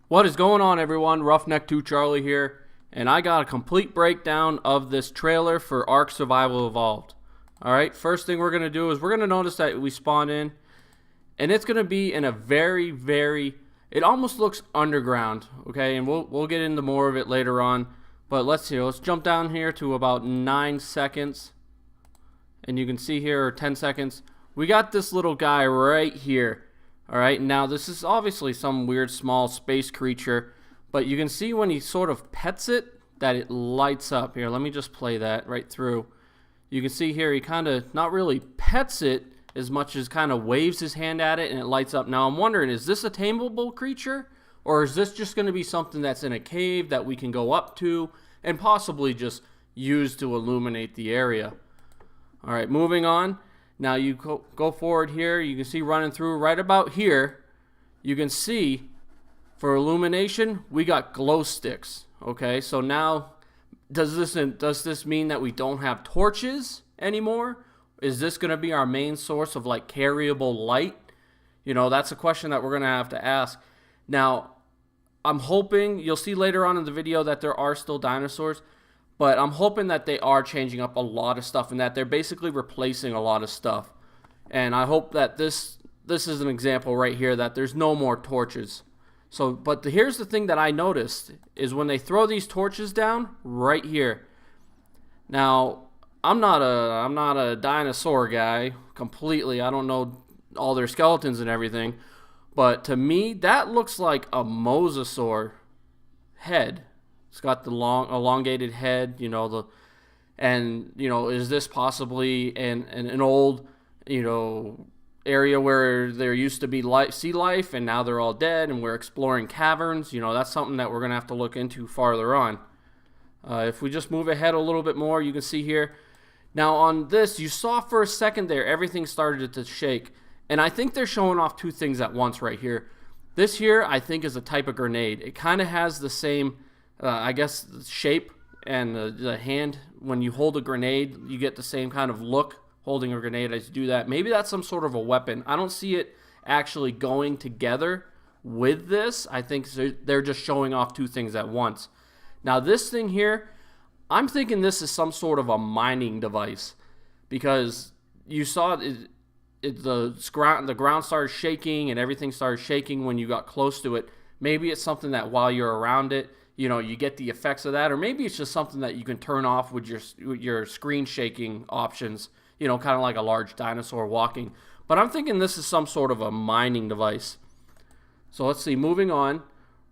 What is going on, everyone? Roughneck2 Charlie here, and I got a complete breakdown of this trailer for Ark Survival Evolved. Alright, first thing we're going to do is we're going to notice that we spawn in, and it's going to be in a very, it almost looks underground, okay, and we'll get into more of it later on, but let's jump down here to about 9 seconds, and you can see here, or 10 seconds, we got this little guy right here. Alright, now this is obviously some weird small space creature, but you can see when he sort of pets it, that it lights up. Here, let me just play that right through. You can see here he kind of not really pets it as much as kind of waves his hand at it and it lights up. Now I'm wondering, is this a tameable creature? Or is this just going to be something that's in a cave that we can go up to and possibly just use to illuminate the area? Alright, moving on. Now you go forward here, you can see running through right about here, you can see for illumination, we got glow sticks. Okay, so now does this mean that we don't have torches anymore? Is this going to be our main source of like carryable light? You know, that's a question that we're going to have to ask. Now, I'm hoping, you'll see later on in the video that there are still dinosaurs, but I'm hoping that they are changing up a lot of stuff and that they're basically replacing a lot of stuff. And I hope that this is an example right here that there's no more torches. So, but here's the thing that I noticed is when they throw these torches down right here. Now, I'm not a dinosaur guy completely. I don't know all their skeletons and everything, but to me that looks like a mosasaur head. It's got the long, elongated head, you know, is this possibly an old, area where there used to be sea life and now they're all dead and we're exploring caverns? You know, that's something that we're going to have to look into farther on. If we just move ahead a little bit more, you can see here. Now on this, you saw for a second there, everything started to shake. And I think they're showing off two things at once right here. This here, I think, is a type of grenade. It kind of has the same... I guess the shape and the hand, when you hold a grenade, you get the same kind of look holding a grenade as you do that. Maybe that's some sort of a weapon. I don't see it actually going together with this. I think they're just showing off two things at once. Now this thing here, I'm thinking this is some sort of a mining device, because you saw the ground started shaking and everything started shaking when you got close to it. Maybe it's something that while you're around it, you get the effects of that, or maybe it's just something that you can turn off with your screen shaking options, kind of like a large dinosaur walking. But I'm thinking this is some sort of a mining device. So let's see, moving on.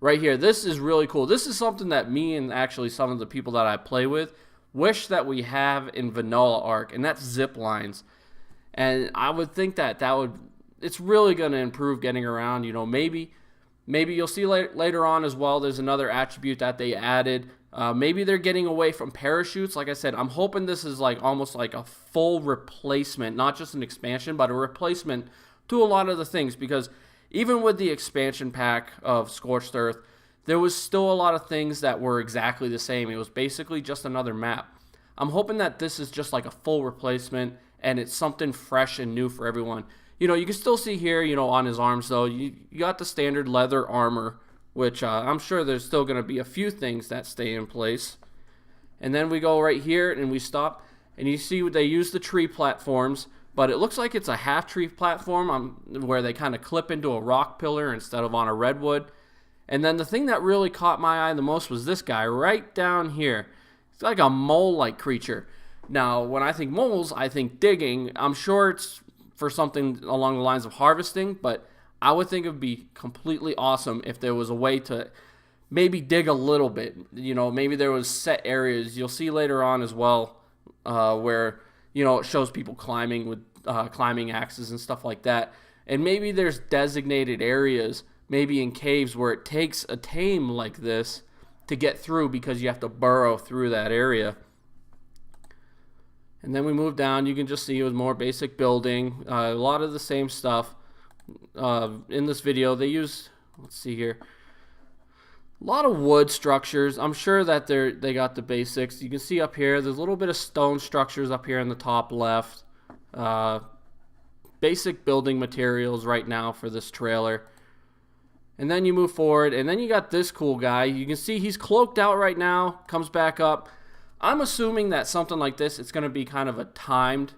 Right here, this is really cool. This is something that me and actually some of the people that I play with wish that we have in vanilla Ark, and that's Ziplines. And I would think that it's really going to improve getting around, Maybe you'll see later on as well, there's another attribute that they added. Maybe they're getting away from parachutes. Like I said, I'm hoping this is like almost like a full replacement, not just an expansion, but a replacement to a lot of the things. Because even with the expansion pack of Scorched Earth, there was still a lot of things that were exactly the same. It was basically just another map. I'm hoping that this is just like a full replacement and it's something fresh and new for everyone. You can still see here, on his arms, though, you got the standard leather armor, which I'm sure there's still going to be a few things that stay in place. And then we go right here and we stop, and you see they use the tree platforms, but it looks like it's a half-tree platform where they kind of clip into a rock pillar instead of on a redwood. And then the thing that really caught my eye the most was this guy right down here. It's like a mole-like creature. Now, when I think moles, I think digging. I'm sure it's for something along the lines of harvesting, but I would think it would be completely awesome if there was a way to maybe dig a little bit. Maybe there was set areas. You'll see later on as well where, it shows people climbing with climbing axes and stuff like that. And maybe there's designated areas, maybe in caves, where it takes a tame like this to get through because you have to burrow through that area. And then we move down, you can just see it was more basic building, a lot of the same stuff. In this video, they use, let's see here, a lot of wood structures. I'm sure that they got the basics. You can see up here, there's a little bit of stone structures up here in the top left. Basic building materials right now for this trailer. And then you move forward, and then you got this cool guy. You can see he's cloaked out right now, comes back up. I'm assuming that something like this, it's going to be kind of a timed,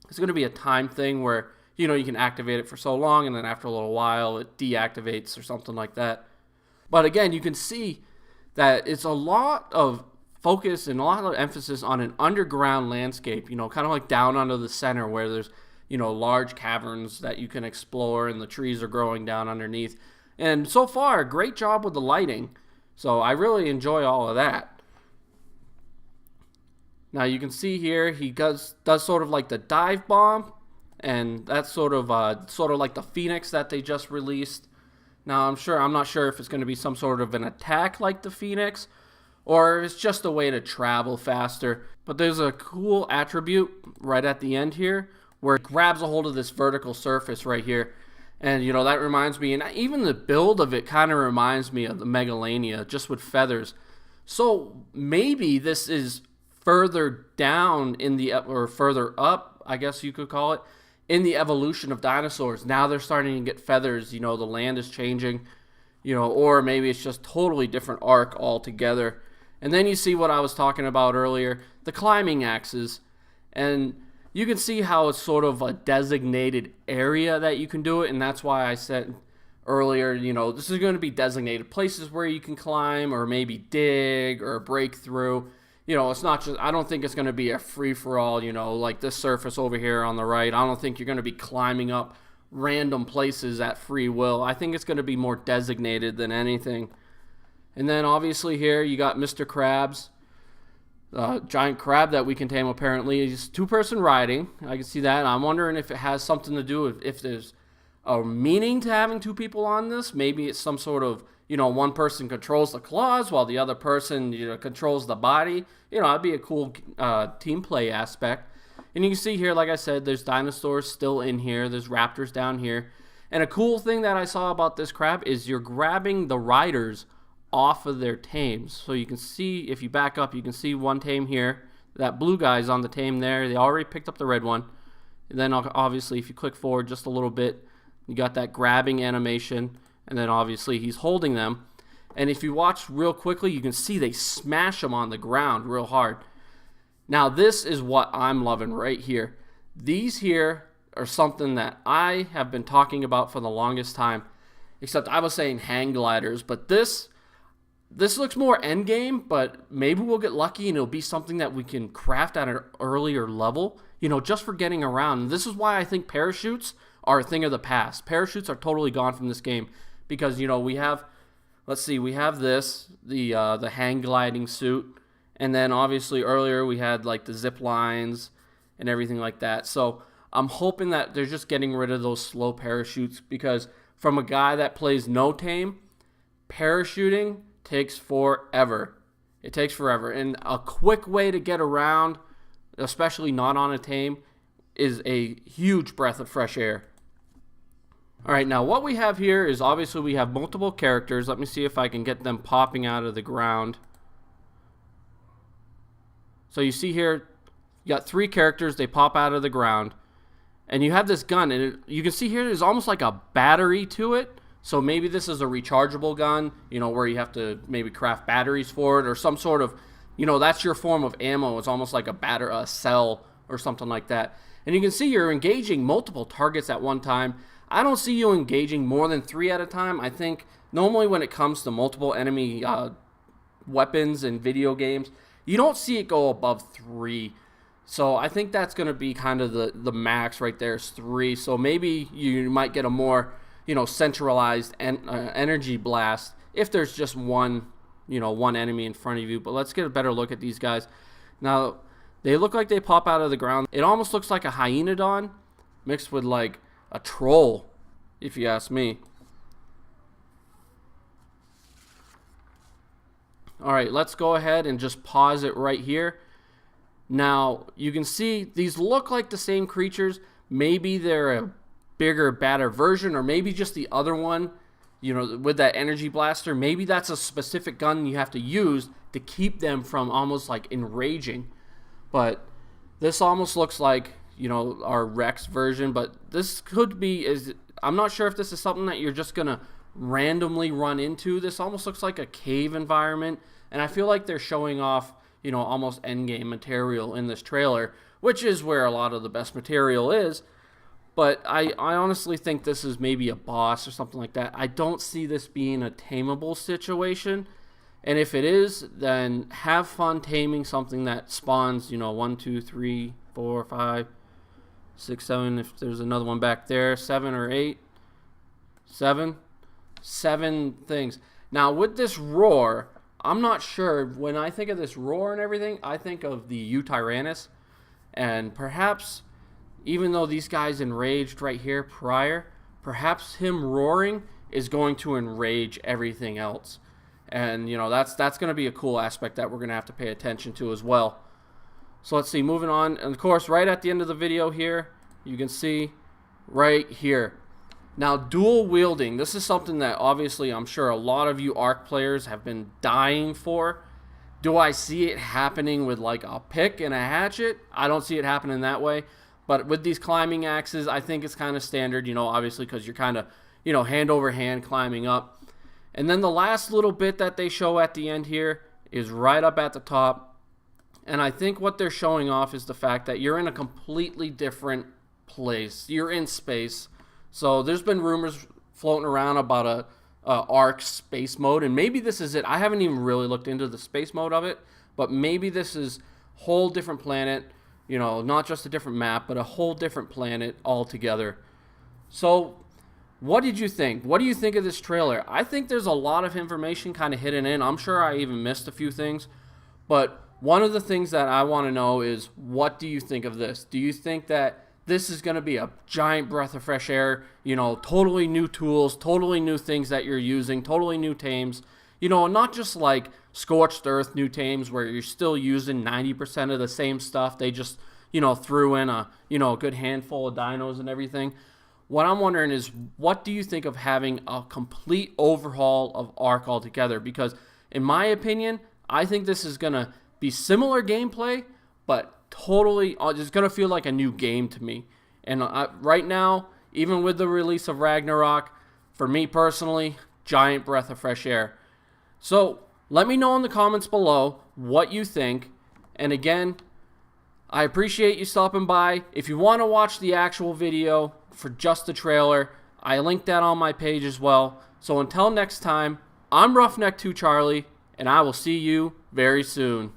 it's going to be a time thing where, you know, you can activate it for so long, and then after a little while, it deactivates or something like that. But again, you can see that it's a lot of focus and a lot of emphasis on an underground landscape, you know, kind of like down under the center where there's, you know, large caverns that you can explore and the trees are growing down underneath. And so far, great job with the lighting. So I really enjoy all of that. Now you can see here he does sort of like the dive bomb, and that's sort of like the Phoenix that they just released. Now I'm not sure if it's going to be some sort of an attack like the Phoenix, or it's just a way to travel faster. But there's a cool attribute right at the end here where it grabs a hold of this vertical surface right here. And, you know, that reminds me, and even the build of it kind of reminds me of the Megalania, just with feathers. So maybe this is further down in the, or further up, I guess you could call it, in the evolution of dinosaurs. Now they're starting to get feathers, you know, the land is changing, you know, or maybe it's just totally different Ark altogether. And then you see what I was talking about earlier, the climbing axes. And you can see how it's sort of a designated area that you can do it, and that's why I said earlier, you know, this is going to be designated places where you can climb or maybe dig or break through. You know, it's not just, I don't think it's going to be a free-for-all, you know, like this surface over here on the right. I don't think you're going to be climbing up random places at free will. I think it's going to be more designated than anything. And then obviously here you got Mr. Krabs. Giant crab that we can tame apparently. He's two-person riding. I can see that. I'm wondering if it has something to do with, if there's a meaning to having two people on this. Maybe it's some sort of, you know, one person controls the claws while the other person, you know, controls the body. You know, that'd be a cool team play aspect. And you can see here, like I said, there's dinosaurs still in here. There's raptors down here. And a cool thing that I saw about this crab is you're grabbing the riders off of their tames. So you can see, if you back up, you can see one tame here. That blue guy's on the tame there. They already picked up the red one. And then obviously if you click forward just a little bit, you got that grabbing animation, and then obviously he's holding them. And if you watch real quickly, you can see they smash them on the ground real hard. Now this is what I'm loving right here. These here are something that I have been talking about for the longest time, except I was saying hang gliders, but this looks more endgame, but maybe we'll get lucky and it'll be something that we can craft at an earlier level, you know, just for getting around. And this is why I think parachutes are a thing of the past. Parachutes are totally gone from this game because, you know, we have, let's see, we have this, the hang gliding suit, and then obviously earlier we had like the zip lines and everything like that. So I'm hoping that they're just getting rid of those slow parachutes, because from a guy that plays no tame, parachuting takes forever. It takes forever. And a quick way to get around, especially not on a tame, is a huge breath of fresh air. Alright, now what we have here is obviously we have multiple characters. Let me see if I can get them popping out of the ground. So you see here, you got 3 characters, they pop out of the ground. And you have this gun, and you can see here there's almost like a battery to it. So maybe this is a rechargeable gun, you know, where you have to maybe craft batteries for it, or some sort of, you know, that's your form of ammo. It's almost like a cell or something like that. And you can see you're engaging multiple targets at one time. I don't see you engaging more than 3 at a time. I think normally when it comes to multiple enemy weapons in video games, you don't see it go above 3. So I think that's going to be kind of the max right there is 3. So maybe you might get a more, you know, centralized energy blast if there's just one, you know, one enemy in front of you. But let's get a better look at these guys. Now, they look like they pop out of the ground. It almost looks like a hyenodon mixed with like a troll, if you ask me. Alright, let's go ahead and just pause it right here. Now, you can see these look like the same creatures. Maybe they're a bigger, badder version, or maybe just the other one, you know, with that energy blaster. Maybe that's a specific gun you have to use to keep them from almost like enraging. But this almost looks like, you know, our Rex version, but this could be, I'm not sure if this is something that you're just gonna randomly run into. This almost looks like a cave environment, and I feel like they're showing off, you know, almost endgame material in this trailer, which is where a lot of the best material is. But I honestly think this is maybe a boss or something like that. I don't see this being a tameable situation. And if it is, then have fun taming something that spawns, you know, 1, 2, 3, 4, 5, 6, 7. If there's another one back there, 7 or 8. 7 things. Now, with this roar, I'm not sure. When I think of this roar and everything, I think of the Tyrannus. And perhaps, even though these guys enraged right here prior, perhaps him roaring is going to enrage everything else. And, you know, that's going to be a cool aspect that we're going to have to pay attention to as well. So let's see, moving on. And, of course, right at the end of the video here, you can see right here. Now, dual wielding. This is something that, obviously, I'm sure a lot of you Ark players have been dying for. Do I see it happening with, like, a pick and a hatchet? I don't see it happening that way. But with these climbing axes, I think it's kind of standard, you know, obviously, because you're kind of, you know, hand over hand climbing up. And then the last little bit that they show at the end here is right up at the top. And I think what they're showing off is the fact that you're in a completely different place. You're in space. So there's been rumors floating around about a Ark space mode. And maybe this is it. I haven't even really looked into the space mode of it. But maybe this is a whole different planet. You know, not just a different map, but a whole different planet altogether. So what did you think? What do you think of this trailer? I think there's a lot of information kind of hidden in. I'm sure I even missed a few things. But one of the things that I want to know is, what do you think of this? Do you think that this is going to be a giant breath of fresh air? You know, totally new tools, totally new things that you're using, totally new tames. You know, not just like Scorched Earth new tames where you're still using 90% of the same stuff. They just, you know, threw in a, you know, a good handful of dinos and everything. What I'm wondering is, what do you think of having a complete overhaul of Ark altogether? Because in my opinion, I think this is going to be similar gameplay, but totally, it's going to feel like a new game to me. And right now, even with the release of Ragnarok, for me personally, giant breath of fresh air. So let me know in the comments below what you think. And again, I appreciate you stopping by. If you want to watch the actual video for just the trailer, I linked that on my page as well. So until next time, I'm Roughneck2Charlie, and I will see you very soon.